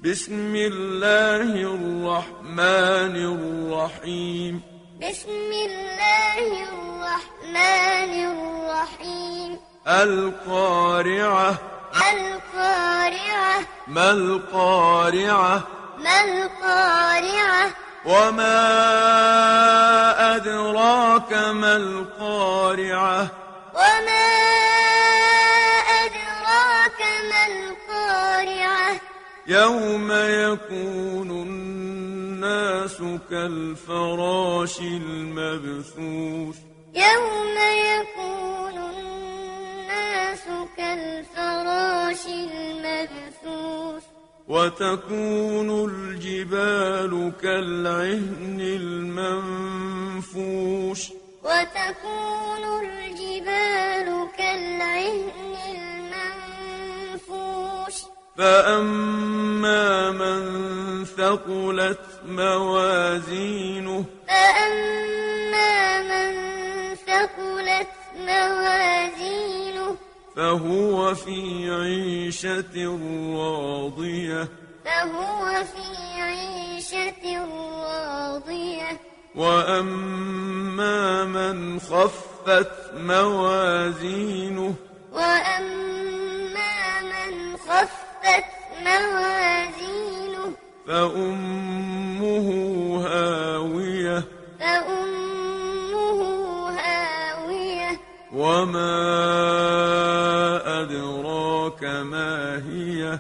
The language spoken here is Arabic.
بسم الله الرحمن الرحيم. بسم الله الرحمن الرحيم. القارعة. القارعة. ما القارعة؟ ما القارعة؟ وما أدراك ما القارعة؟ وما أدراك ما القارعة؟ يوم يكون الناس كالفراش المبثوث. يوم يكون الناس كالفراش المبثوث. وتكون الجبال كالعهن المنفوش. وتكون الجبال كالعهن المنفوش. فأما من ثقلت موازينه. فأما من ثقلت موازينه. فهو في عيشة راضية. فهو في عيشة راضية. وأما من خفت موازينه. وأما من خفت موازينه. فأمه هاوية. فأمه هاوية. وما أدراك ما هي.